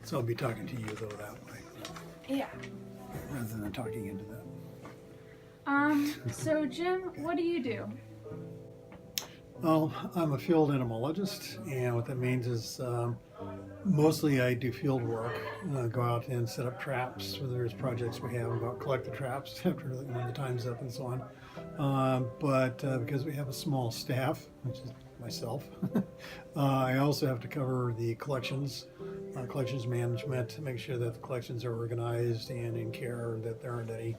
So I'll be talking to you though that way, Yeah. rather than talking into that. So Jim, what do you do? Well, I'm a field entomologist, and what that means is mostly I do field work. Go out and set up traps for the various projects we have, and go out collect the traps after when the time's up and so on. But because we have a small staff, which is myself, I also have to cover the collections, collections management, to make sure that the collections are organized and in care, that there aren't any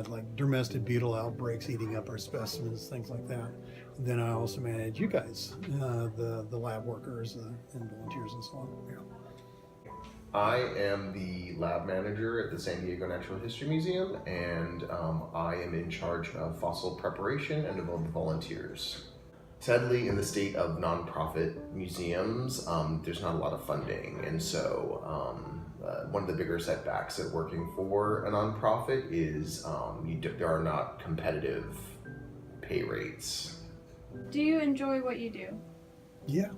like domestic beetle outbreaks eating up our specimens, things like that. Then I also manage you guys, the lab workers and volunteers and so on. Yeah. I am the lab manager at the San Diego Natural History Museum, and I am in charge of fossil preparation and of the volunteers. Sadly, in the state of nonprofit museums, there's not a lot of funding, and so one of the bigger setbacks at working for a nonprofit is there are not competitive pay rates. Do you enjoy what you do? Yeah.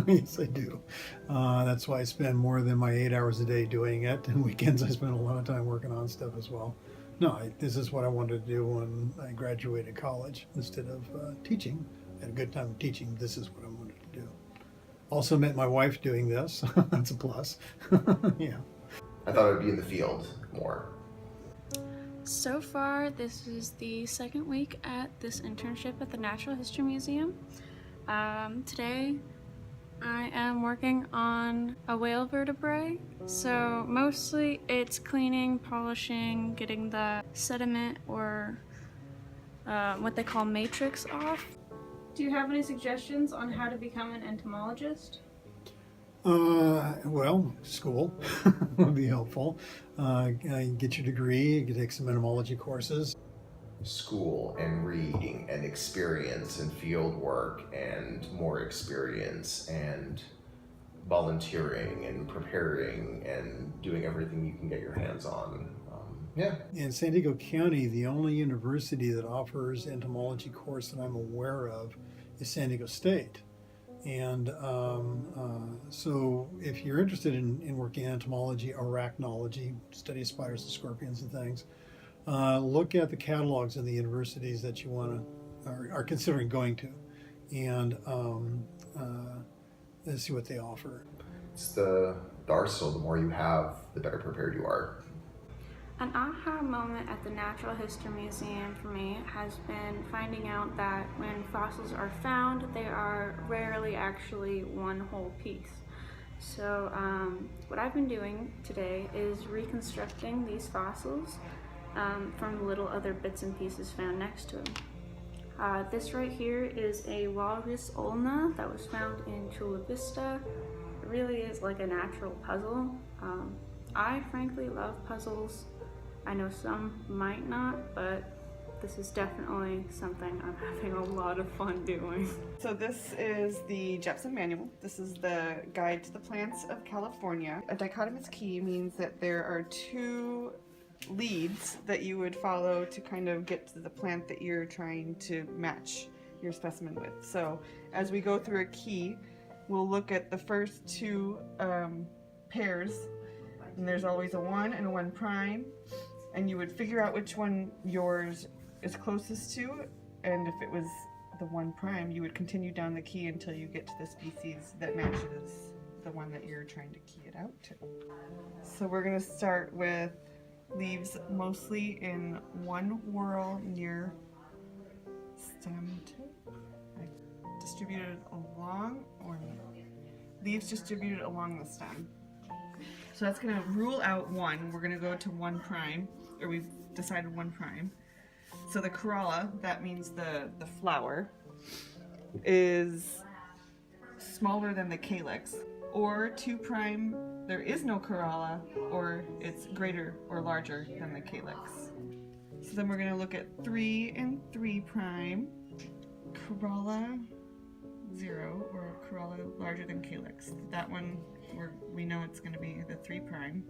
Yes, I do. That's why I spend more than my 8 hours a day doing it, and weekends I spend a lot of time working on stuff as well. No, this is what I wanted to do when I graduated college. Instead of teaching, I had a good time teaching. This is what I wanted to do. Also met my wife doing this. That's a plus. Yeah. I thought I would be in the field more. So far, this is the second week at this internship at the Natural History Museum. Today, I am working on a whale vertebrae. So mostly it's cleaning, polishing, getting the sediment or what they call matrix off. Do you have any suggestions on how to become an entomologist? Well, school would be helpful. Get your degree, you can take some entomology courses. School and reading and experience and field work and more experience and volunteering and preparing and doing everything you can get your hands on. Yeah. In San Diego County, the only university that offers entomology course that I'm aware of is San Diego State. And so if you're interested in working in entomology, arachnology, study of spiders and scorpions and things, look at the catalogs of the universities that you are considering going to, and see what they offer. It's the arsenal. The more you have, the better prepared you are. An aha moment at the Natural History Museum for me has been finding out that when fossils are found, they are rarely actually one whole piece. So what I've been doing today is reconstructing these fossils from little other bits and pieces found next to them. This right here is a walrus ulna that was found in Chula Vista. It really is like a natural puzzle. I frankly love puzzles. I know some might not, but this is definitely something I'm having a lot of fun doing. So this is the Jepson Manual. This is the Guide to the Plants of California. A dichotomous key means that there are two leads that you would follow to kind of get to the plant that you're trying to match your specimen with. So as we go through a key, we'll look at the first two pairs, and there's always a 1 and a 1 prime, and you would figure out which one yours is closest to, and if it was the 1 prime, you would continue down the key until you get to the species that matches the one that you're trying to key it out to. So we're going to start with leaves mostly in one whorl near stem tip, distributed along, or leaves distributed along the stem. So that's going to rule out 1. We're going to go to 1 prime, or we've decided 1 prime. So the corolla, that means the flower, is smaller than the calyx. Or 2 prime, there is no corolla, or it's greater or larger than the calyx. So then we're going to look at 3 and 3 prime, corolla 0, or corolla larger than calyx. That one, we know it's going to be the 3 prime.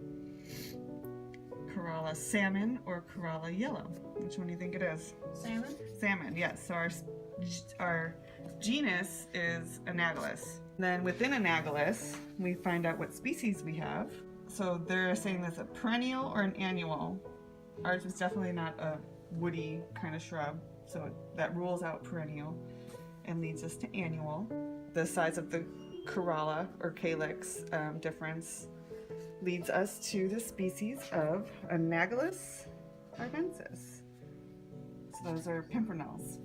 Corolla salmon or corolla yellow. Which one do you think it is? Salmon? Salmon, yes. So our genus is Anaglis. Then within Anagalus, we find out what species we have. So they're saying that's a perennial or an annual. Ours is definitely not a woody kind of shrub, so that rules out perennial and leads us to annual. The size of the corolla or calyx difference leads us to the species of Anagalus arvensis. So those are pimpernels.